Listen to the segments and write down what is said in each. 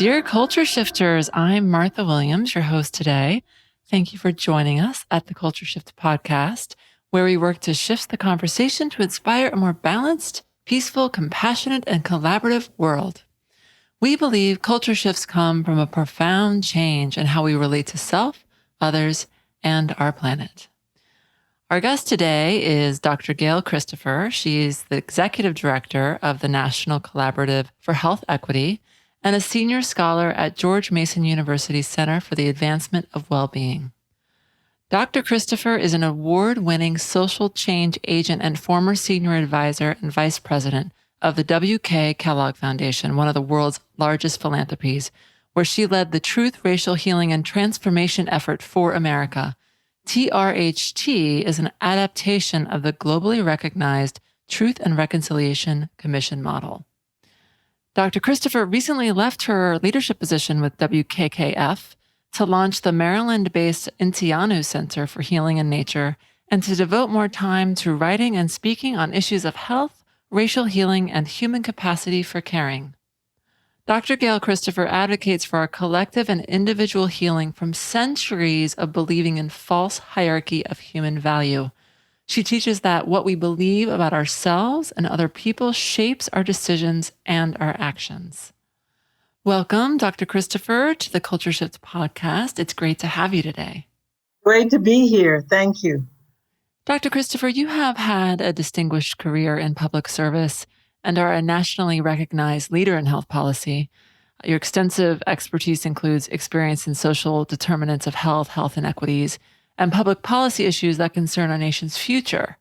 Dear Culture Shifters, I'm Martha Williams, your host today. Thank you for joining us at the Culture Shift podcast, where we work to shift the conversation to inspire a more balanced, peaceful, compassionate, and collaborative world. We believe culture shifts come from a profound change in how we relate to self, others, and our planet. Our guest today is Dr. Gail Christopher. She's the Executive Director of the National Collaborative for Health Equity and a senior scholar at George Mason University's Center for the Advancement of Well-Being. Dr. Christopher is an award-winning social change agent and former senior advisor and vice president of the W.K. Kellogg Foundation, one of the world's largest philanthropies, where she led the Truth, Racial Healing, and Transformation effort for America. TRHT is an adaptation of the globally recognized Truth and Reconciliation Commission model. Dr. Christopher recently left her leadership position with WKKF to launch the Maryland-based Intianu Center for Healing in Nature and to devote more time to writing and speaking on issues of health, racial healing, and human capacity for caring. Dr. Gail Christopher advocates for our collective and individual healing from centuries of believing in false hierarchy of human value. She teaches that what we believe about ourselves and other people shapes our decisions and our actions. Welcome, Dr. Christopher, to the Culture Shift podcast. It's great to have you today. Great to be here. Thank you. Dr. Christopher, you have had a distinguished career in public service and are a nationally recognized leader in health policy. Your extensive expertise includes experience in social determinants of health inequities, and public policy issues that concern our nation's future.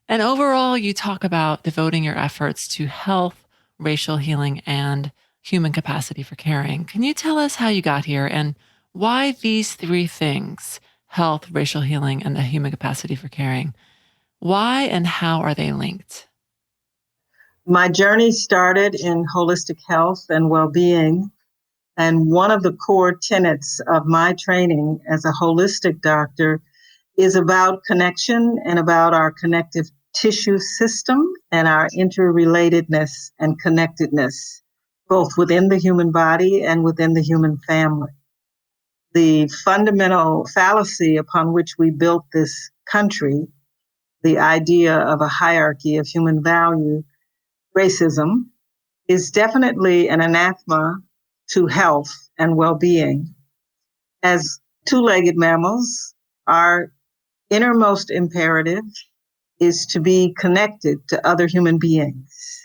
And overall, you talk about devoting your efforts to health, racial healing, and human capacity for caring. Can you tell us how you got here and why these three things, health, racial healing, and the human capacity for caring, why and how are they linked? My journey started in holistic health and well-being. And one of the core tenets of my training as a holistic doctor is about connection and about our connective tissue system and our interrelatedness and connectedness, both within the human body and within the human family. The fundamental fallacy upon which we built this country, the idea of a hierarchy of human value, racism, is definitely an anathema to health and well-being. As two-legged mammals, our innermost imperative is to be connected to other human beings.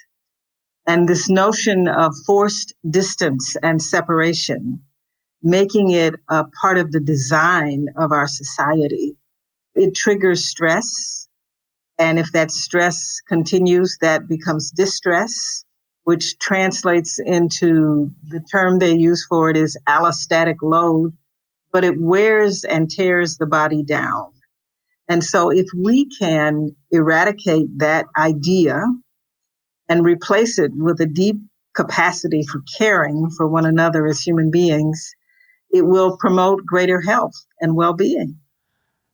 And this notion of forced distance and separation, making it a part of the design of our society, it triggers stress. And if that stress continues, that becomes distress, which translates into the term they use for it is allostatic load, but it wears and tears the body down. And so if we can eradicate that idea and replace it with a deep capacity for caring for one another as human beings, it will promote greater health and well-being.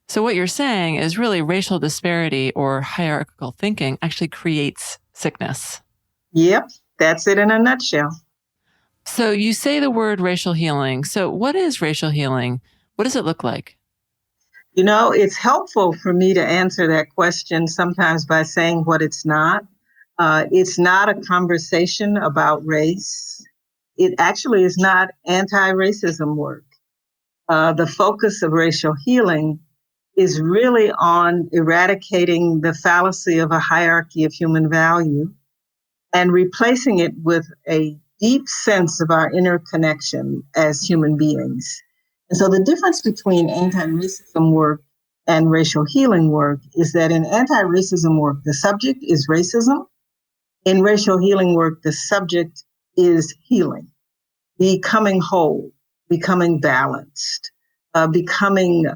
So what you're saying is really racial disparity or hierarchical thinking actually creates sickness. Yep, that's it in a nutshell. So you say the word racial healing. So what is racial healing? What does it look like? You know, it's helpful for me to answer that question sometimes by saying what it's not. It's not a conversation about race. It actually is not anti-racism work. The focus of racial healing is really on eradicating the fallacy of a hierarchy of human value and replacing it with a deep sense of our interconnection as human beings. And so the difference between anti-racism work and racial healing work is that in anti-racism work, the subject is racism. In racial healing work, the subject is healing, becoming whole, becoming balanced, becoming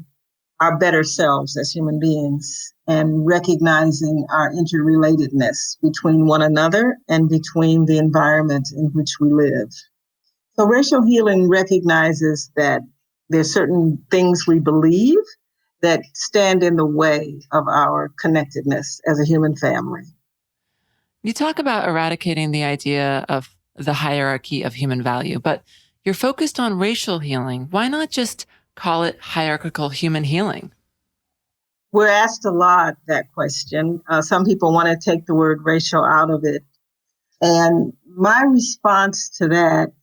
our better selves as human beings, and recognizing our interrelatedness between one another and between the environment in which we live. So racial healing recognizes that there's certain things we believe that stand in the way of our connectedness as a human family. You talk about eradicating the idea of the hierarchy of human value, but You're focused on racial healing. Why not just call it hierarchical human healing? We're asked a lot that question. Some people want to take the word racial out of it. And my response to that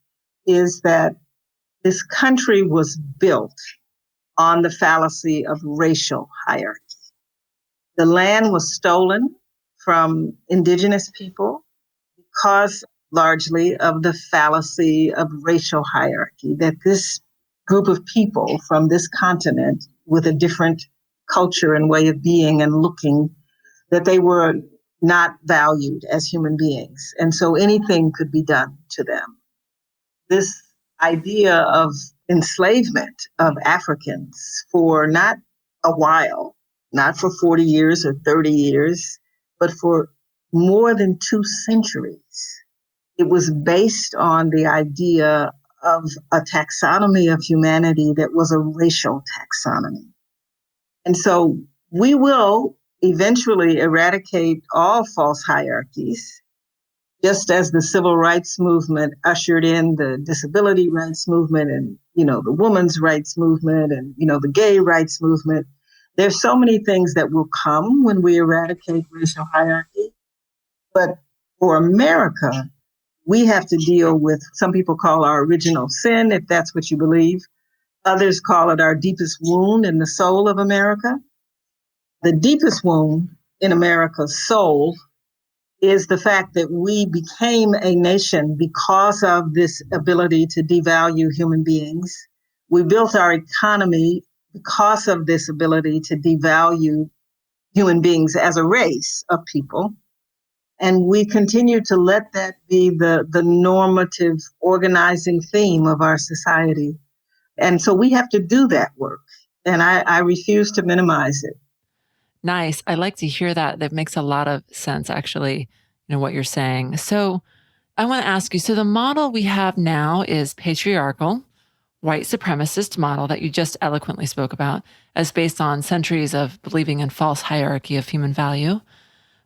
is that this country was built on the fallacy of racial hierarchy. The land was stolen from indigenous people because largely of the fallacy of racial hierarchy, that this group of people from this continent with a different culture and way of being and looking, that they were not valued as human beings. And so anything could be done to them. This idea of enslavement of Africans for not a while, not for 40 years or 30 years, but for more than 2 centuries. It was based on the idea of a taxonomy of humanity that was a racial taxonomy. And so we will eventually eradicate all false hierarchies, just as the civil rights movement ushered in the disability rights movement and, the women's rights movement and, the gay rights movement. There's so many things that will come when we eradicate racial hierarchy. But for America, we have to deal with, some people call our original sin, if that's what you believe. Others call it our deepest wound in the soul of America. The deepest wound in America's soul is the fact that we became a nation because of this ability to devalue human beings. We built our economy because of this ability to devalue human beings as a race of people. And we continue to let that be the normative organizing theme of our society. And so we have to do that work. And I refuse to minimize it. Nice. I like to hear that. That makes a lot of sense, actually, what you're saying. So I want to ask you, so the model we have now is patriarchal, white supremacist model that you just eloquently spoke about, as based on centuries of believing in false hierarchy of human value.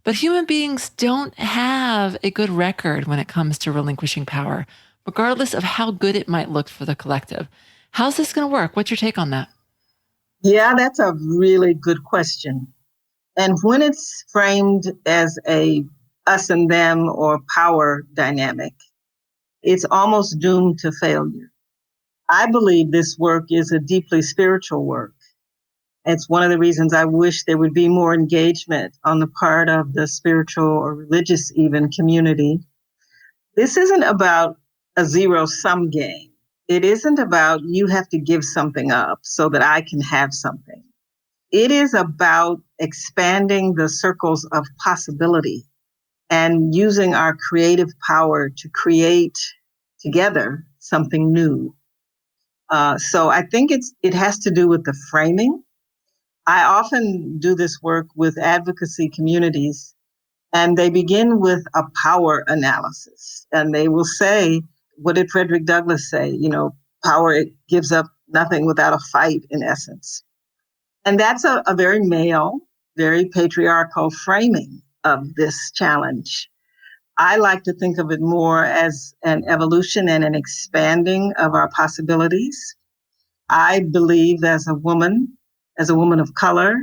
But human beings don't have a good record when it comes to relinquishing power, regardless of how good it might look for the collective. How's this going to work? What's your take on that? Yeah, that's a really good question. And when it's framed as a us and them or power dynamic, it's almost doomed to failure. I believe this work is a deeply spiritual work. It's one of the reasons I wish there would be more engagement on the part of the spiritual or religious even community. This isn't about a zero-sum game. It isn't about you have to give something up so that I can have something. It is about expanding the circles of possibility and using our creative power to create together something new. So I think it has to do with the framing. I often do this work with advocacy communities, and they begin with a power analysis. And they will say, what did Frederick Douglass say? Power, it gives up nothing without a fight, in essence. And that's a very male, very patriarchal framing of this challenge. I like to think of it more as an evolution and an expanding of our possibilities. I believe as a woman of color,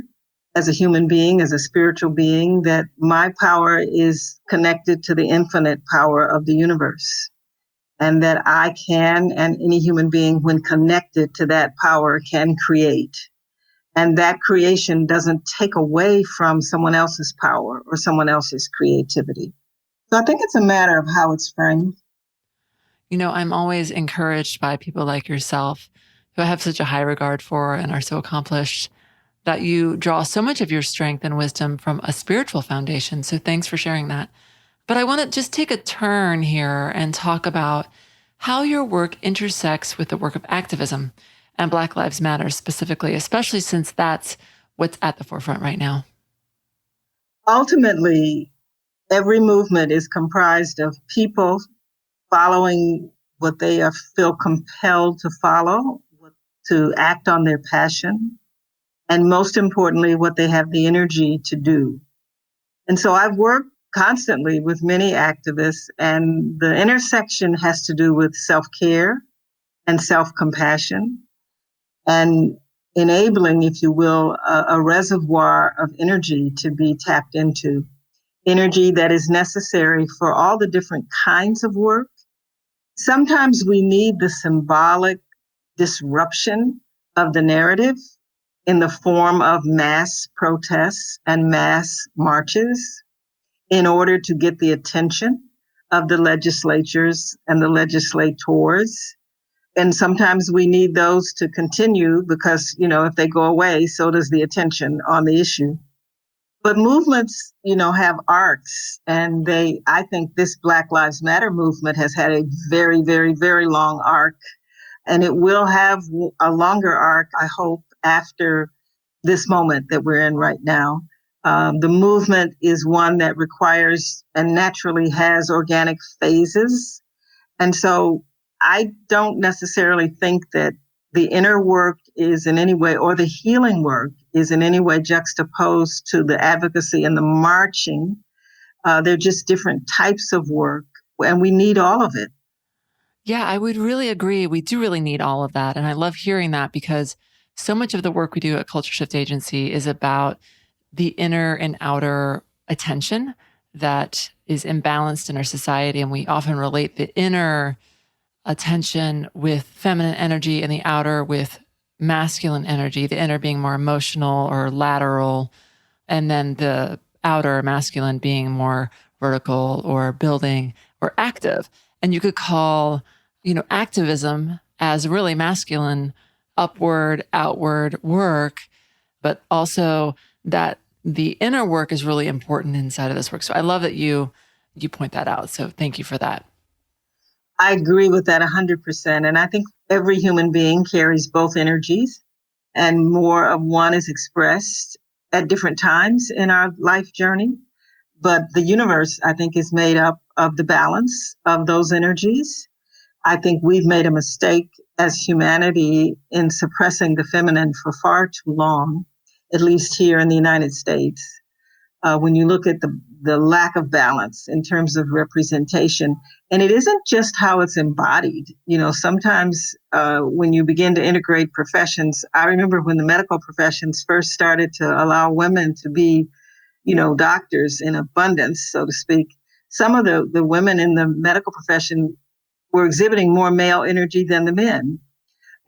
as a human being, as a spiritual being, that my power is connected to the infinite power of the universe. And that I can, and any human being, when connected to that power, can create. And that creation doesn't take away from someone else's power or someone else's creativity. So I think it's a matter of how it's framed. I'm always encouraged by people like yourself who I have such a high regard for and are so accomplished that you draw so much of your strength and wisdom from a spiritual foundation. So thanks for sharing that. But I want to just take a turn here and talk about how your work intersects with the work of activism and Black Lives Matter specifically, especially since that's what's at the forefront right now. Ultimately, every movement is comprised of people following what they feel compelled to follow, to act on their passion, and most importantly, what they have the energy to do. And so I've worked constantly with many activists, and the intersection has to do with self-care, and self-compassion, and enabling, if you will, a reservoir of energy to be tapped into, energy that is necessary for all the different kinds of work. Sometimes we need the symbolic disruption of the narrative in the form of mass protests and mass marches in order to get the attention of the legislatures and the legislators. And sometimes we need those to continue because, if they go away, so does the attention on the issue. But movements, have arcs, and I think this Black Lives Matter movement has had a very, very, very long arc, and it will have a longer arc, I hope, after this moment that we're in right now. The movement is one that requires and naturally has organic phases. And so I don't necessarily think that the inner work is in any way, or the healing work is in any way juxtaposed to the advocacy and the marching. They're just different types of work, and we need all of it. Yeah, I would really agree. We do really need all of that. And I love hearing that because so much of the work we do at Culture Shift Agency is about the inner and outer attention that is imbalanced in our society. And we often relate the inner attention with feminine energy and the outer with masculine energy, the inner being more emotional or lateral, and then the outer masculine being more vertical or building or active. And you could call, activism as really masculine, upward, outward work, but also that the inner work is really important inside of this work. So I love that you point that out. So thank you for that. I agree with that 100%. And I think every human being carries both energies, and more of one is expressed at different times in our life journey. But the universe, I think, is made up of the balance of those energies. I think we've made a mistake as humanity in suppressing the feminine for far too long, at least here in the United States. When you look at the lack of balance in terms of representation, and it isn't just how it's embodied. Sometimes when you begin to integrate professions, I remember when the medical professions first started to allow women to be, doctors in abundance, so to speak. Some of the women in the medical profession were exhibiting more male energy than the men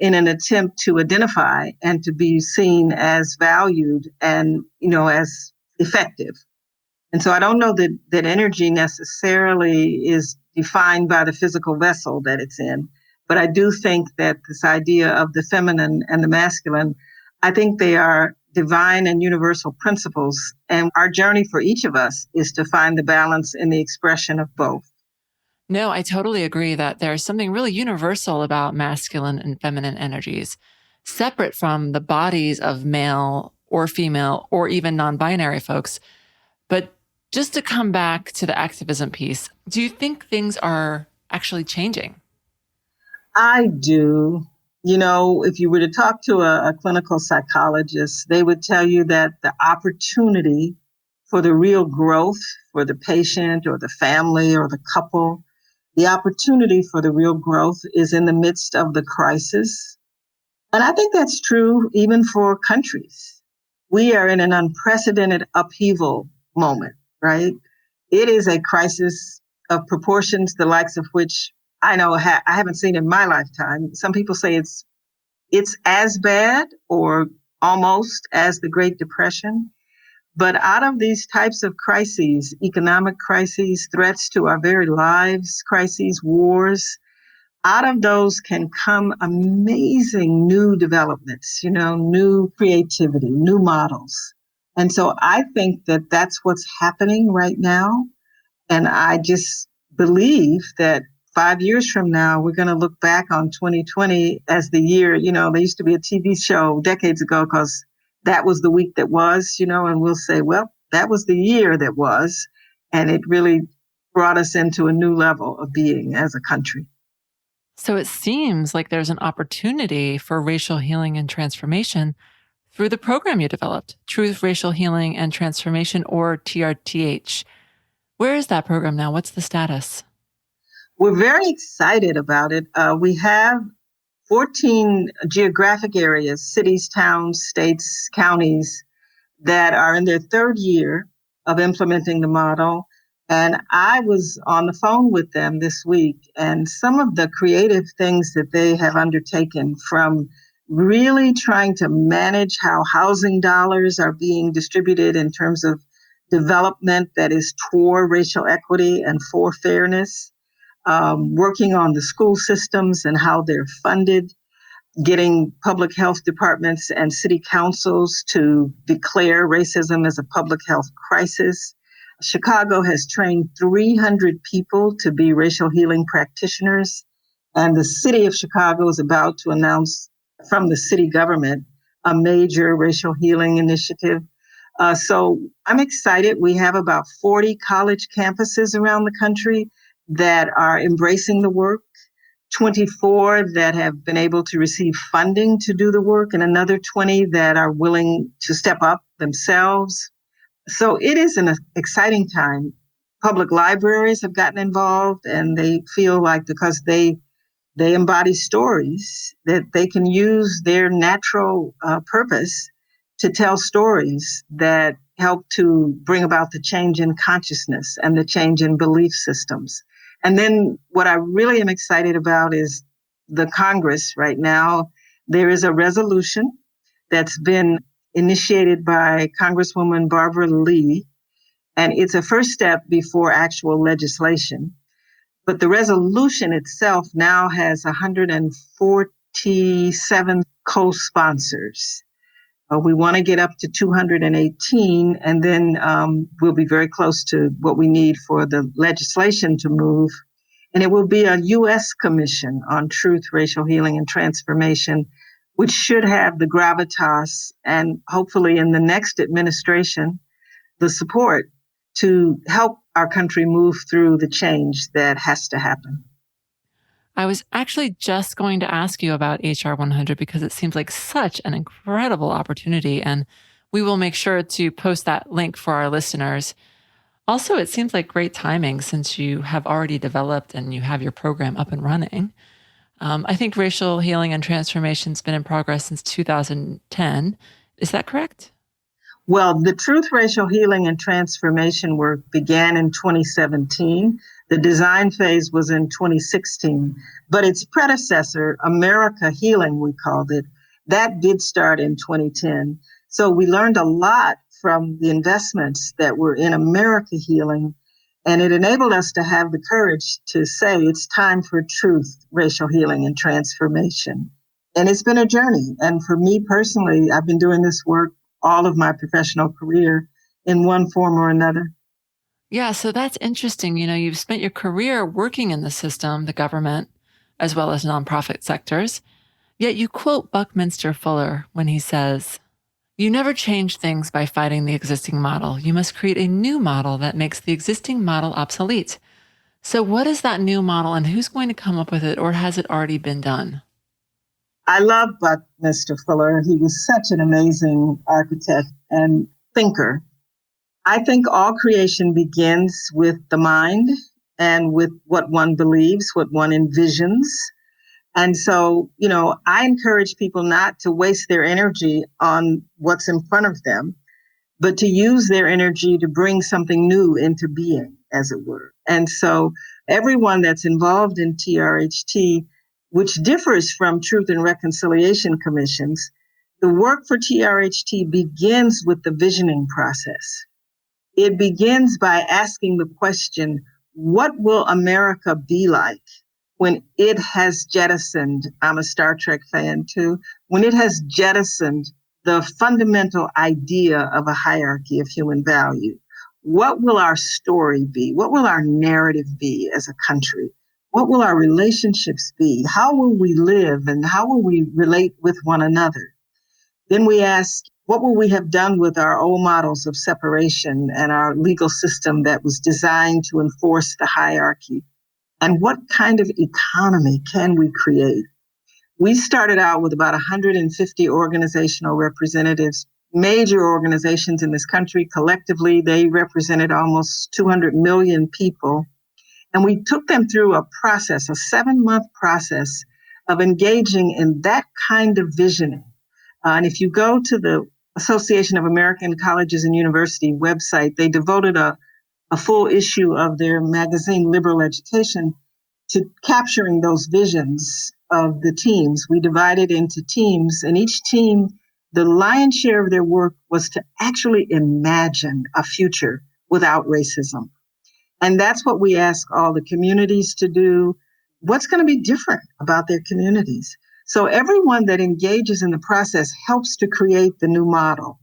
in an attempt to identify and to be seen as valued and, as effective. And so I don't know that energy necessarily is defined by the physical vessel that it's in, but I do think that this idea of the feminine and the masculine, I think they are divine and universal principles. And our journey for each of us is to find the balance in the expression of both. No, I totally agree that there's something really universal about masculine and feminine energies, separate from the bodies of male or female or even non-binary folks. But just to come back to the activism piece, do you think things are actually changing? I do. If you were to talk to a clinical psychologist, they would tell you that the opportunity for the real growth for the patient or the family or the couple, the opportunity for the real growth is in the midst of the crisis. And I think that's true even for countries. We are in an unprecedented upheaval moment, right? It is a crisis of proportions, the likes of which I know I haven't seen in my lifetime. Some people say it's as bad or almost as the Great Depression. But out of these types of crises, economic crises, threats to our very lives, crises, wars, out of those can come amazing new developments, new creativity, new models. And so I think that that's what's happening right now. And I just believe that 5 years from now, we're going to look back on 2020 as the year, there used to be a TV show decades ago because that was the week that was, and we'll say, well, that was the year that was. And it really brought us into a new level of being as a country. So it seems like there's an opportunity for racial healing and transformation through the program you developed, Truth, Racial Healing and Transformation, or TRTH. Where is that program now? What's the status? We're very excited about it. We have 14 geographic areas, cities, towns, states, counties, that are in their third year of implementing the model. And I was on the phone with them this week, and some of the creative things that they have undertaken, from really trying to manage how housing dollars are being distributed in terms of development that is toward racial equity and for fairness, working on the school systems and how they're funded, getting public health departments and city councils to declare racism as a public health crisis. Chicago has trained 300 people to be racial healing practitioners, and the city of Chicago is about to announce from the city government a major racial healing initiative. So I'm excited. We have about 40 college campuses around the country that are embracing the work, 24 that have been able to receive funding to do the work, and another 20 that are willing to step up themselves. So it is an exciting time. Public libraries have gotten involved, and they feel like because they embody stories, that they can use their natural purpose to tell stories that help to bring about the change in consciousness and the change in belief systems. And then what I really am excited about is the Congress right now. There is a resolution that's been initiated by Congresswoman Barbara Lee, and it's a first step before actual legislation. But the resolution itself now has 147 co-sponsors. We want to get up to 218, and then we'll be very close to what we need for the legislation to move. And it will be a U.S. Commission on Truth, Racial Healing, and Transformation, which should have the gravitas and hopefully in the next administration, the support to help our country move through the change that has to happen. I was actually just going to ask you about HR 100 because it seems like such an incredible opportunity, and we will make sure to post that link for our listeners. Also, it seems like great timing since you have already developed and you have your program up and running. I think racial healing and transformation has been in progress since 2010. Is that correct? Well, the Truth, Racial Healing, and Transformation work began in 2017. The design phase was in 2016, but its predecessor, America Healing, we called it, that did start in 2010. So we learned a lot from the investments that were in America Healing, and it enabled us to have the courage to say it's time for truth, racial healing, and transformation. And it's been a journey. And for me personally, I've been doing this work all of my professional career in one form or another. Yeah, so that's interesting. You know, you've spent your career working in the system, the government, as well as nonprofit sectors. Yet you quote Buckminster Fuller when he says, "You never change things by fighting the existing model. You must create a new model that makes the existing model obsolete." So what is that new model and who's going to come up with it, or has it already been done? I love Buckminster Fuller. He was such an amazing architect and thinker. I think all creation begins with the mind and with what one believes, what one envisions. And so, I encourage people not to waste their energy on what's in front of them, but to use their energy to bring something new into being, as it were. And so everyone that's involved in TRHT, which differs from Truth and Reconciliation Commissions, the work for TRHT begins with the visioning process. It begins by asking the question, what will America be like when it has jettisoned, I'm a Star Trek fan too, when it has jettisoned the fundamental idea of a hierarchy of human value? What will our story be? What will our narrative be as a country? What will our relationships be? How will we live and how will we relate with one another? Then we ask, what will we have done with our old models of separation and our legal system that was designed to enforce the hierarchy? And what kind of economy can we create? We started out with about 150 organizational representatives, major organizations in this country. Collectively, they represented almost 200 million people. And we took them through a process, a 7-month process of engaging in that kind of visioning. And if you go to the Association of American Colleges and University website, they devoted a full issue of their magazine, Liberal Education, to capturing those visions of the teams. We divided into teams, and each team, the lion's share of their work was to actually imagine a future without racism. And that's what we ask all the communities to do. What's going to be different about their communities? So everyone that engages in the process helps to create the new model.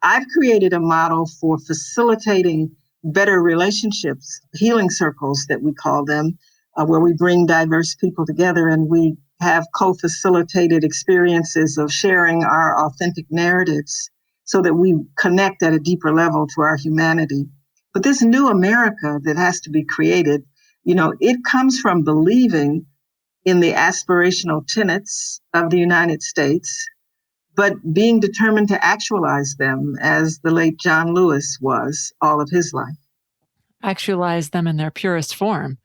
I've created a model for facilitating better relationships, healing circles that we call them, where we bring diverse people together and we have co-facilitated experiences of sharing our authentic narratives so that we connect at a deeper level to our humanity. But this new America that has to be created, it comes from believing in the aspirational tenets of the United States, but being determined to actualize them as the late John Lewis was all of his life. Actualize them in their purest form,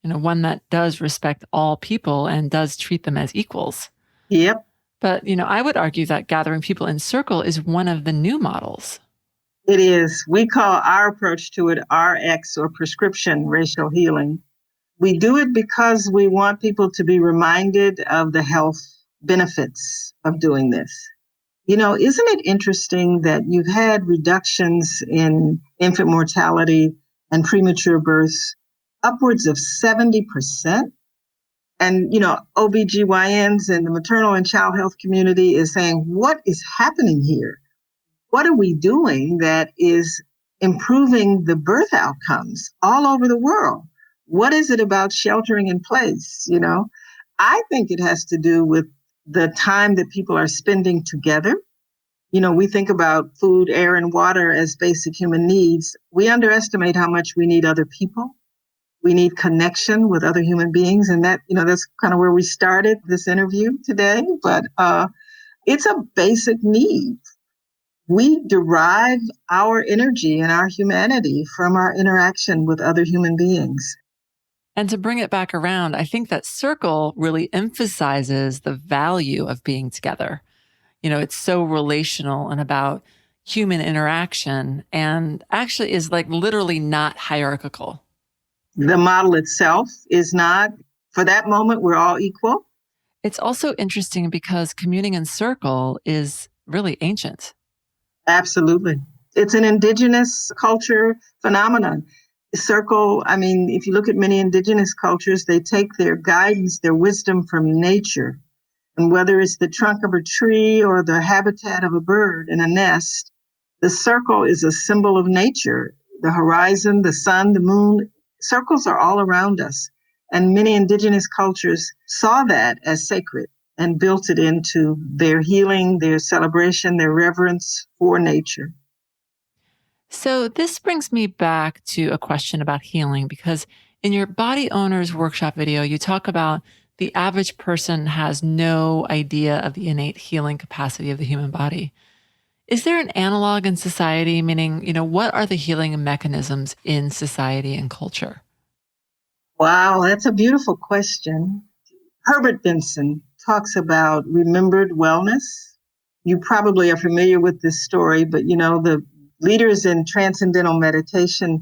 one that does respect all people and does treat them as equals. Yep. But, I would argue that gathering people in circle is one of the new models. It is. We call our approach to it RX, or prescription racial healing. We do it because we want people to be reminded of the health benefits of doing this. Isn't it interesting that you've had reductions in infant mortality and premature births upwards of 70%? And, OBGYNs and the maternal and child health community is saying, what is happening here? What are we doing that is improving the birth outcomes all over the world? What is it about sheltering in place? I think it has to do with the time that people are spending together. We think about food, air, and water as basic human needs. We underestimate how much we need other people. We need connection with other human beings. And that's kind of where we started this interview today. But it's a basic need. We derive our energy and our humanity from our interaction with other human beings. And to bring it back around, I think that circle really emphasizes the value of being together. It's so relational and about human interaction, and actually is like literally not hierarchical. The model itself is not. For that moment, we're all equal. It's also interesting because communing in circle is really ancient. Absolutely. It's an indigenous culture phenomenon. Circle, if you look at many indigenous cultures, they take their guidance, their wisdom from nature. And whether it's the trunk of a tree or the habitat of a bird in a nest, the circle is a symbol of nature. The horizon, the sun, the moon, circles are all around us. And many indigenous cultures saw that as sacred and built it into their healing, their celebration, their reverence for nature. So this brings me back to a question about healing, because in your Body Owners Workshop video, you talk about the average person has no idea of the innate healing capacity of the human body. Is there an analog in society? Meaning, what are the healing mechanisms in society and culture? Wow, that's a beautiful question. Herbert Benson talks about remembered wellness. You probably are familiar with this story, but the leaders in transcendental meditation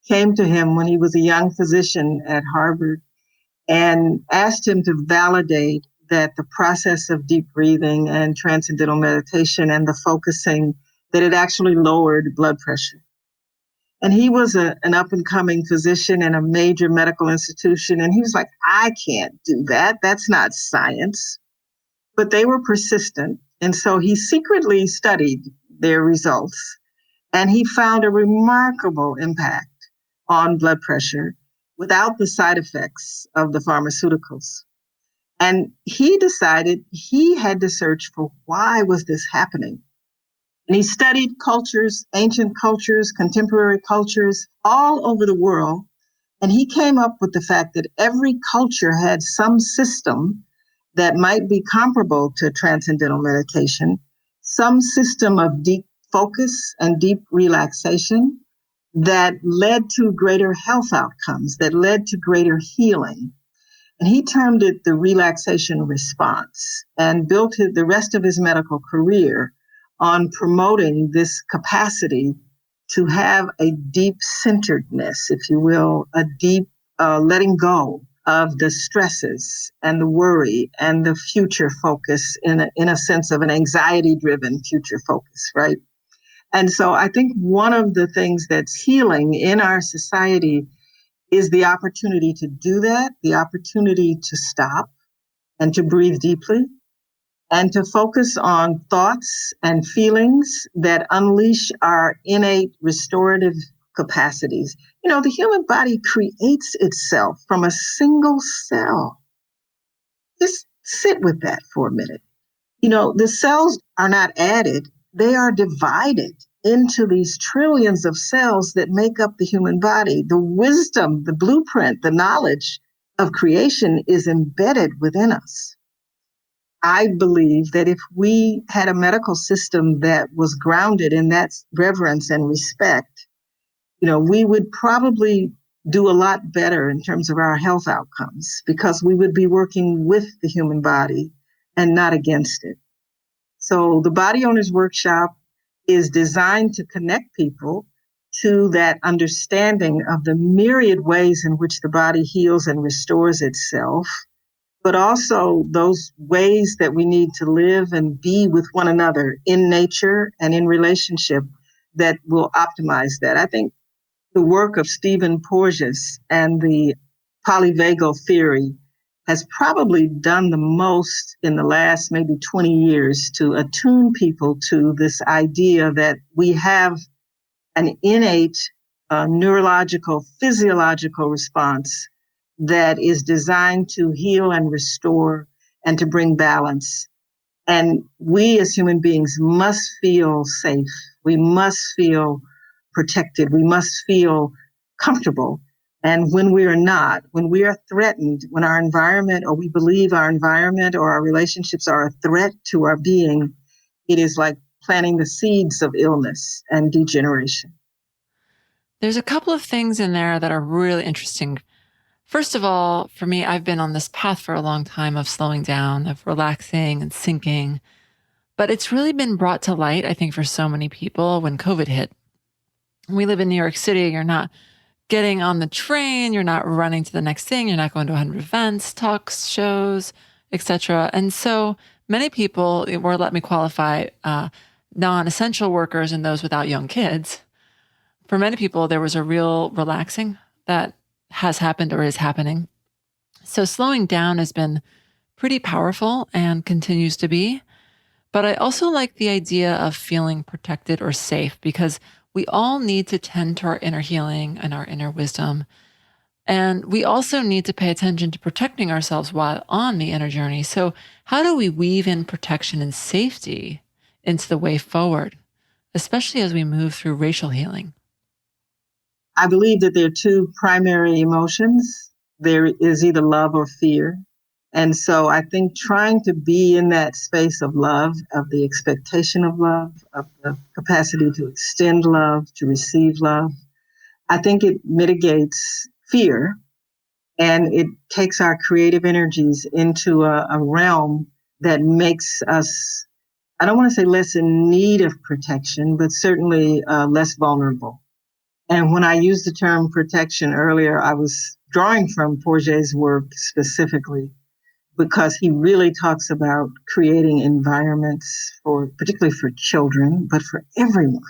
came to him when he was a young physician at Harvard and asked him to validate that the process of deep breathing and transcendental meditation and the focusing, that it actually lowered blood pressure. And he was an up-and-coming physician in a major medical institution. And he was like, I can't do that. That's not science. But they were persistent. And so he secretly studied their results. And he found a remarkable impact on blood pressure without the side effects of the pharmaceuticals. And he decided he had to search for why was this happening. And he studied cultures, ancient cultures, contemporary cultures, all over the world. And he came up with the fact that every culture had some system that might be comparable to transcendental meditation, some system of deep focus and deep relaxation that led to greater health outcomes, that led to greater healing. And he termed it the relaxation response and built the rest of his medical career on promoting this capacity to have a deep centeredness, if you will, a deep letting go of the stresses and the worry and the future focus in a sense of an anxiety-driven future focus, right? And so I think one of the things that's healing in our society is the opportunity to do that, the opportunity to stop and to breathe deeply and to focus on thoughts and feelings that unleash our innate restorative capacities. You know, the human body creates itself from a single cell. Just sit with that for a minute. You know, the cells are not added, they are divided into these trillions of cells that make up the human body. The wisdom, the blueprint, the knowledge of creation is embedded within us. I believe that if we had a medical system that was grounded in that reverence and respect, you know, we would probably do a lot better in terms of our health outcomes because we would be working with the human body and not against it. So the Body Owners Workshop is designed to connect people to that understanding of the myriad ways in which the body heals and restores itself, but also those ways that we need to live and be with one another in nature and in relationship that will optimize that. I think the work of Stephen Porges and the polyvagal theory has probably done the most in the last maybe 20 years to attune people to this idea that we have an innate neurological, physiological response that is designed to heal and restore and to bring balance. And we as human beings must feel safe. We must feel protected. We must feel comfortable. And when we are not, when we are threatened, when our environment or we believe our environment or our relationships are a threat to our being, it is like planting the seeds of illness and degeneration. There's a couple of things in there that are really interesting. First of all, for me, I've been on this path for a long time of slowing down, of relaxing and sinking. But it's really been brought to light, I think, for so many people when COVID hit. We live in New York City. You're not getting on the train, you're not running to the next thing, you're not going to 100 events, talks, shows, etc. And so many people, or let me qualify, non-essential workers and those without young kids. For many people, there was a real relaxing that has happened or is happening. So slowing down has been pretty powerful and continues to be. But I also like the idea of feeling protected or safe because we all need to tend to our inner healing and our inner wisdom. And we also need to pay attention to protecting ourselves while on the inner journey. So, how do we weave in protection and safety into the way forward, especially as we move through racial healing? I believe that there are two primary emotions. There is either love or fear. And so I think trying to be in that space of love, of the expectation of love, of the capacity to extend love, to receive love, I think it mitigates fear and it takes our creative energies into a realm that makes us, I don't want to say less in need of protection, but certainly less vulnerable. And when I used the term protection earlier, I was drawing from Porges' work specifically, because he really talks about creating environments for, particularly for children, but for everyone,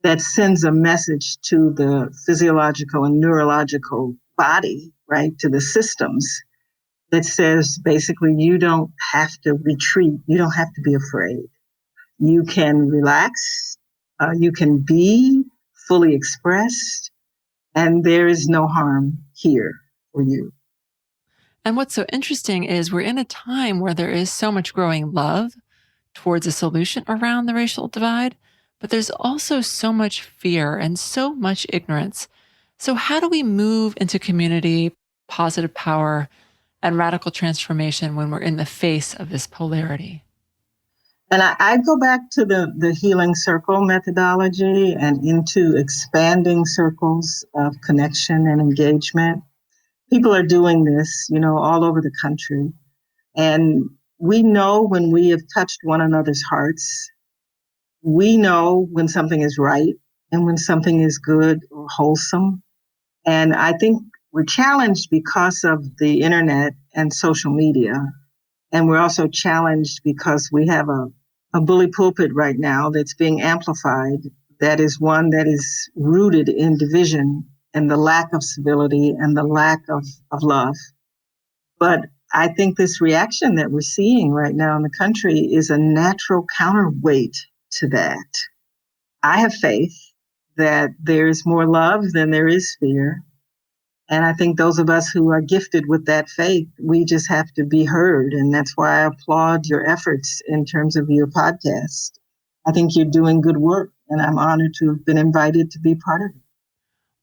that sends a message to the physiological and neurological body, right, to the systems that says basically you don't have to retreat, you don't have to be afraid. You can relax, you can be fully expressed, and there is no harm here for you. And what's so interesting is we're in a time where there is so much growing love towards a solution around the racial divide, but there's also so much fear and so much ignorance. So, how do we move into community, positive power, and radical transformation when we're in the face of this polarity? And I go back to the healing circle methodology and into expanding circles of connection and engagement. People are doing this, all over the country. And we know when we have touched one another's hearts. We know when something is right and when something is good or wholesome. And I think we're challenged because of the internet and social media. And we're also challenged because we have a bully pulpit right now that's being amplified. That is one that is rooted in division and the lack of civility and the lack of love. But I think this reaction that we're seeing right now in the country is a natural counterweight to that. I have faith that there's more love than there is fear. And I think those of us who are gifted with that faith, we just have to be heard. And that's why I applaud your efforts in terms of your podcast. I think you're doing good work, and I'm honored to have been invited to be part of it.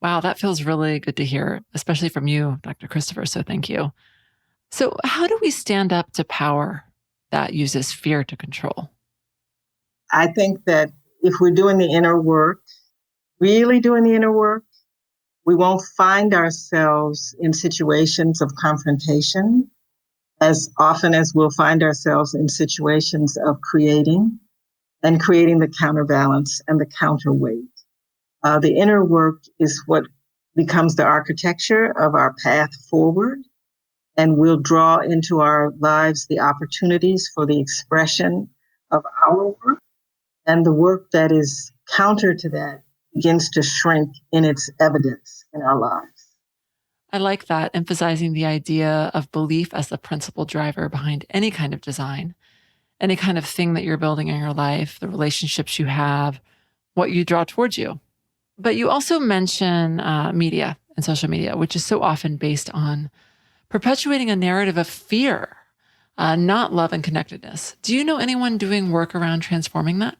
Wow, that feels really good to hear, especially from you, Dr. Christopher. So thank you. So, how do we stand up to power that uses fear to control? I think that if we're doing the inner work, really doing the inner work, we won't find ourselves in situations of confrontation as often as we'll find ourselves in situations of creating the counterbalance and the counterweight. The inner work is what becomes the architecture of our path forward, and we'll draw into our lives the opportunities for the expression of our work, and the work that is counter to that begins to shrink in its evidence in our lives. I like that, emphasizing the idea of belief as the principal driver behind any kind of design, any kind of thing that you're building in your life, the relationships you have, what you draw towards you. But you also mention media and social media, which is so often based on perpetuating a narrative of fear, not love and connectedness. Do you know anyone doing work around transforming that?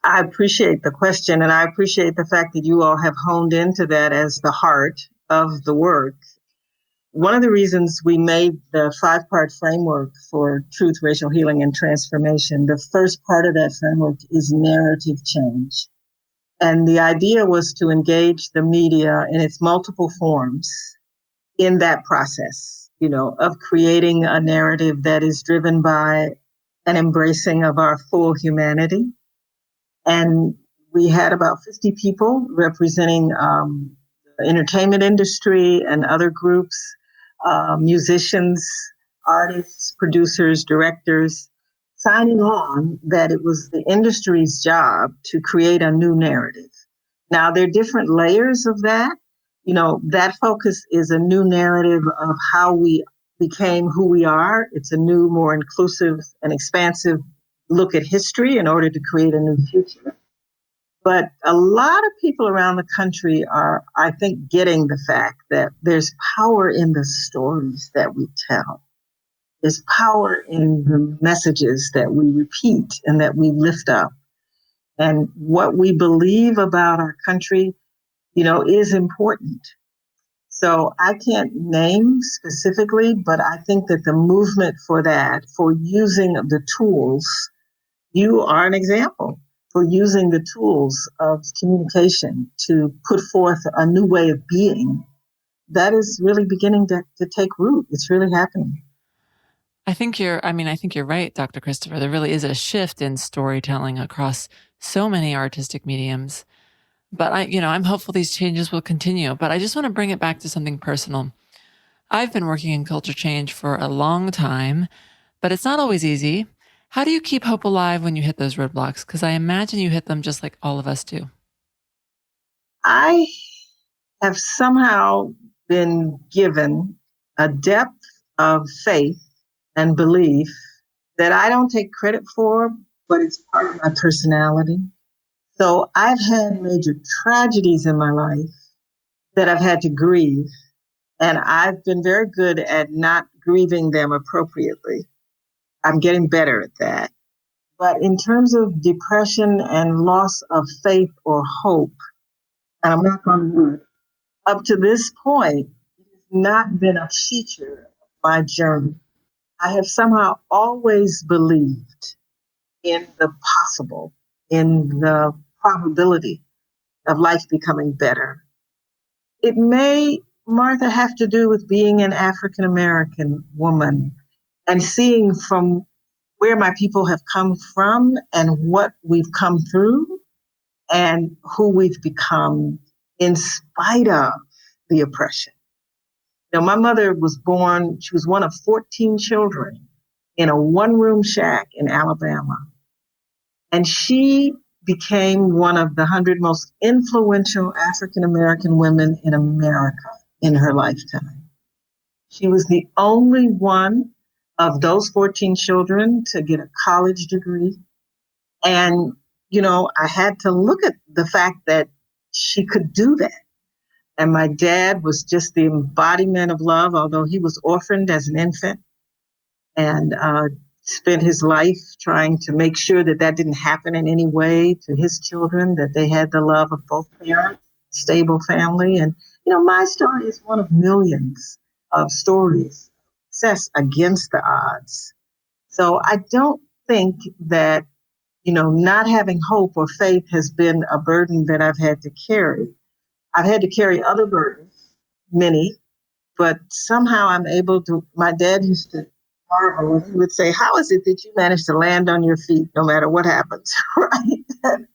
I appreciate the question, and I appreciate the fact that you all have honed into that as the heart of the work. One of the reasons we made the 5-part framework for truth, racial healing, and transformation, the first part of that framework is narrative change. And the idea was to engage the media in its multiple forms in that process, of creating a narrative that is driven by an embracing of our full humanity. And we had about 50 people representing the entertainment industry and other groups, musicians, artists, producers, directors, signing on that it was the industry's job to create a new narrative. Now, there are different layers of that. That focus is a new narrative of how we became who we are. It's a new, more inclusive and expansive look at history in order to create a new future. But a lot of people around the country are, I think, getting the fact that there's power in the stories that we tell. There's power in the messages that we repeat and that we lift up. And what we believe about our country, is important. So I can't name specifically, but I think that the movement for that, for using the tools, you are an example for using the tools of communication to put forth a new way of being. That is really beginning to take root. It's really happening. I think you're right, Dr. Christopher. There really is a shift in storytelling across so many artistic mediums. But I'm hopeful these changes will continue. But I just want to bring it back to something personal. I've been working in culture change for a long time, but it's not always easy. How do you keep hope alive when you hit those roadblocks? Because I imagine you hit them just like all of us do. I have somehow been given a depth of faith and belief that I don't take credit for, but it's part of my personality. So I've had major tragedies in my life that I've had to grieve, and I've been very good at not grieving them appropriately. I'm getting better at that. But in terms of depression and loss of faith or hope, and I'm not going to wood, up to this point, it has not been a feature of my journey. I have somehow always believed in the possible, in the probability of life becoming better. It may Martha, have to do with being an African American woman and seeing from where my people have come from and what we've come through and who we've become in spite of the oppression. My mother was born, she was one of 14 children in a one-room shack in Alabama. And she became one of the 100 most influential African American women in America in her lifetime. She was the only one of those 14 children to get a college degree. And, I had to look at the fact that she could do that. And my dad was just the embodiment of love, although he was orphaned as an infant and spent his life trying to make sure that that didn't happen in any way to his children, that they had the love of both parents, stable family. And, my story is one of millions of stories, success against the odds. So I don't think that, not having hope or faith has been a burden that I've had to carry. I've had to carry other burdens, many, but somehow I'm able to. My dad used to marvel. He would say, "How is it that you manage to land on your feet no matter what happens?" Right?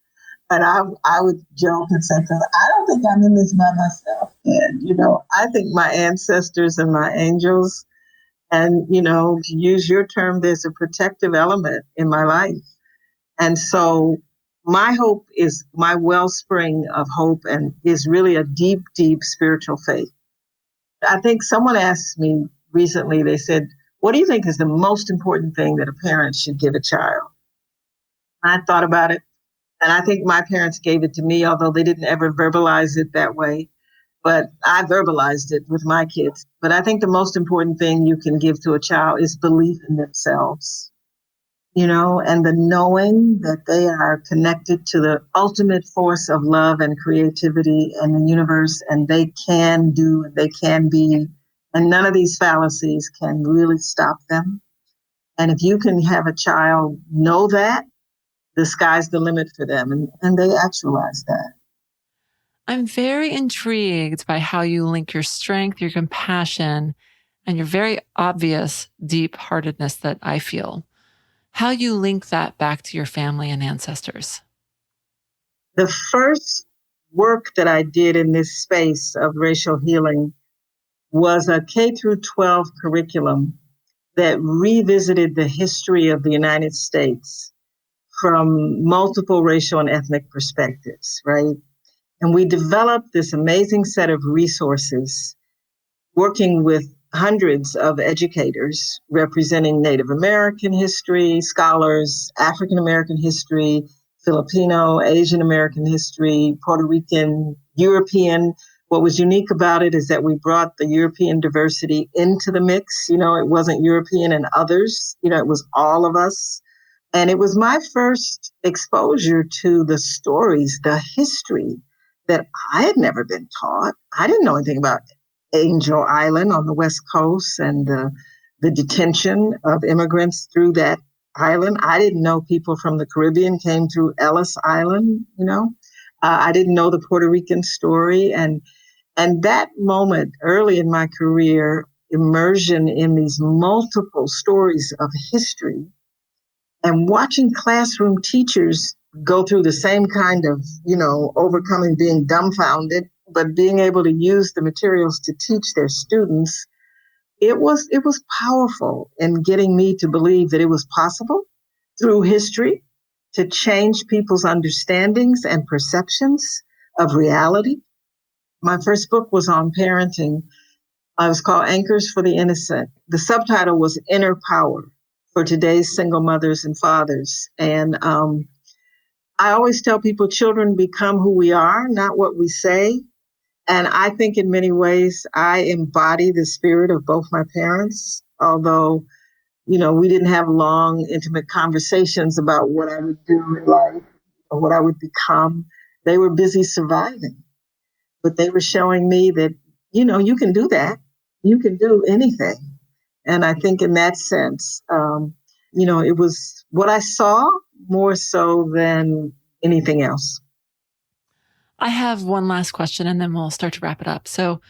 And I would joke and say, "Because I don't think I'm in this by myself." And, I think my ancestors and my angels, and, to use your term, there's a protective element in my life. And so my hope is my wellspring of hope and is really a deep, deep spiritual faith. I think someone asked me recently, they said, "What do you think is the most important thing that a parent should give a child?" I thought about it, and I think my parents gave it to me, although they didn't ever verbalize it that way. But I verbalized it with my kids. But I think the most important thing you can give to a child is belief in themselves. And the knowing that they are connected to the ultimate force of love and creativity and the universe, and they can do, they can be, and none of these fallacies can really stop them. And if you can have a child know that, the sky's the limit for them, and they actualize that. I'm very intrigued by how you link your strength, your compassion, and your very obvious deep heartedness that I feel. How you link that back to your family and ancestors. The first work that I did in this space of racial healing was a K through 12 curriculum that revisited the history of the United States from multiple racial and ethnic perspectives, right? And we developed this amazing set of resources working with hundreds of educators representing Native American history, scholars, African American history, Filipino, Asian American history, Puerto Rican, European. What was unique about it is that we brought the European diversity into the mix. It wasn't European and others, it was all of us. And it was my first exposure to the stories, the history that I had never been taught. I didn't know anything about Angel Island on the West Coast and the detention of immigrants through that island. I didn't know people from the Caribbean came through Ellis Island, I didn't know the Puerto Rican story. And that moment early in my career, immersion in these multiple stories of history and watching classroom teachers go through the same kind of, overcoming being dumbfounded, but being able to use the materials to teach their students, it was powerful in getting me to believe that it was possible through history to change people's understandings and perceptions of reality. My first book was on parenting. It was called Anchors for the Innocent. The subtitle was Inner Power for Today's Single Mothers and Fathers. And I always tell people children become who we are, not what we say. And I think in many ways, I embody the spirit of both my parents, although, we didn't have long, intimate conversations about what I would do in life or what I would become. They were busy surviving, but they were showing me that, you can do that. You can do anything. And I think in that sense, it was what I saw more so than anything else. I have one last question and then we'll start to wrap it up. So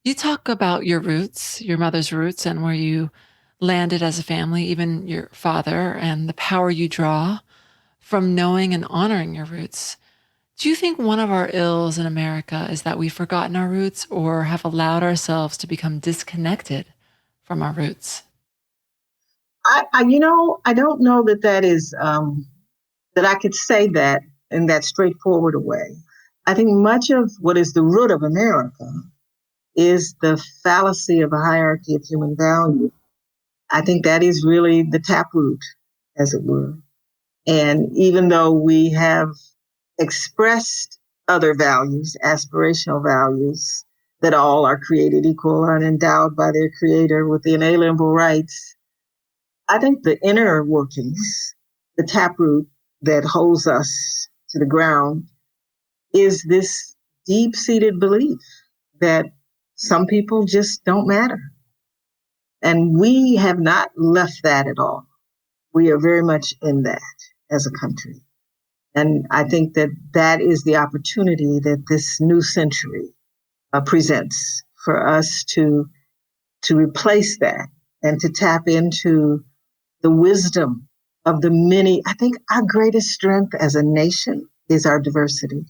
You talk about your roots, your mother's roots, and where you landed as a family, even your father, and the power you draw from knowing and honoring your roots. Do you think one of our ills in America is that we've forgotten our roots or have allowed ourselves to become disconnected from our roots? I don't know that is that I could say that in that straightforward a way. I think much of what is the root of America is the fallacy of a hierarchy of human value. I think that is really the taproot, as it were. And even though we have expressed other values, aspirational values, that all are created equal and endowed by their creator with inalienable rights, I think the inner workings, the taproot that holds us to the ground, is this deep-seated belief that some people just don't matter. And we have not left that at all. We are very much in that as a country. And I think that is the opportunity that this new century presents for us to replace that and to tap into the wisdom of the many. I think our greatest strength as a nation is our diversity.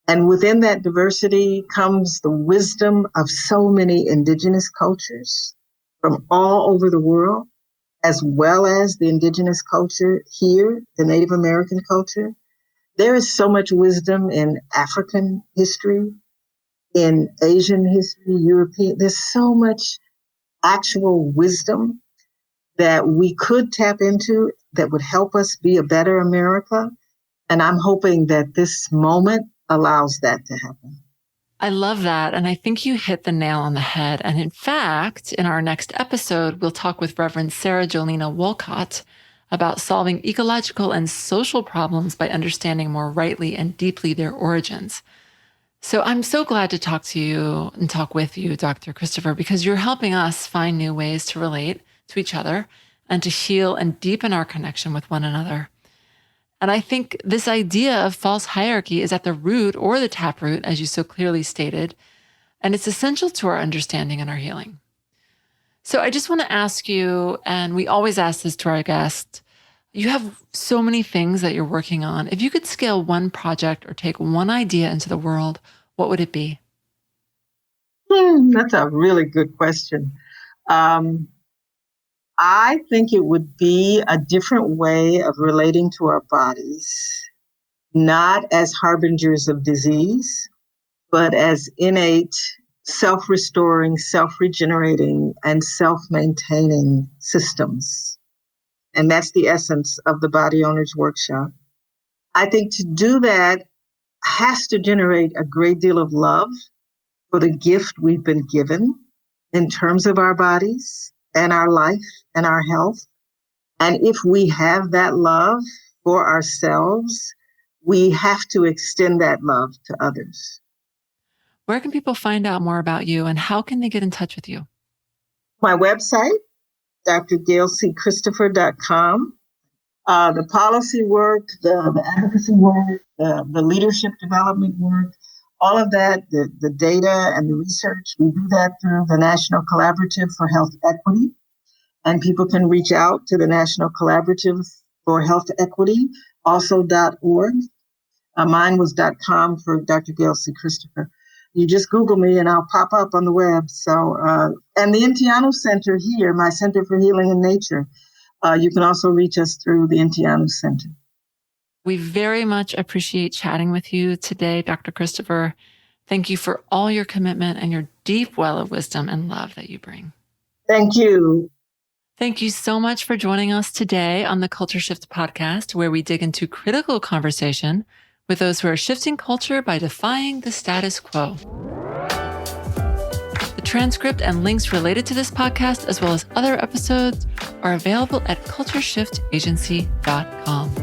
And within that diversity comes the wisdom of so many indigenous cultures from all over the world, as well as the indigenous culture here, the Native American culture. There is so much wisdom in African history, in Asian history, European. There's so much actual wisdom that we could tap into that would help us be a better America. And I'm hoping that this moment allows that to happen. I love that. And I think you hit the nail on the head. And in fact, in our next episode, we'll talk with Reverend Sarah Jolena Wolcott about solving ecological and social problems by understanding more rightly and deeply their origins. So I'm so glad to talk to you and talk with you, Dr. Christopher, because you're helping us find new ways to relate to each other and to heal and deepen our connection with one another. And I think this idea of false hierarchy is at the root or the taproot, as you so clearly stated, and it's essential to our understanding and our healing. So I just want to ask you, and we always ask this to our guests, you have so many things that you're working on. If you could scale one project or take one idea into the world, what would it be? That's a really good question. I think it would be a different way of relating to our bodies, not as harbingers of disease, but as innate, self-restoring, self-regenerating, and self-maintaining systems. And that's the essence of the Body Owners Workshop. I think to do that has to generate a great deal of love for the gift we've been given in terms of our bodies and our life and our health. And if we have that love for ourselves, we have to extend that love to others. Where can people find out more about you and how can they get in touch with you? My website, drgailcchristopher.com. The policy work, the advocacy work, the leadership development work, all of that, the data and the research, we do that through the National Collaborative for Health Equity. And people can reach out to the National Collaborative for Health Equity, also .org. Mine was .com for Dr. Gail C. Christopher. You just Google me and I'll pop up on the web. So, and the Intiano Center here, my Center for Healing in Nature, you can also reach us through the Intiano Center. We very much appreciate chatting with you today, Dr. Christopher. Thank you for all your commitment and your deep well of wisdom and love that you bring. Thank you. Thank you so much for joining us today on the Culture Shift podcast, where we dig into critical conversation with those who are shifting culture by defying the status quo. The transcript and links related to this podcast, as well as other episodes, are available at cultureshiftagency.com.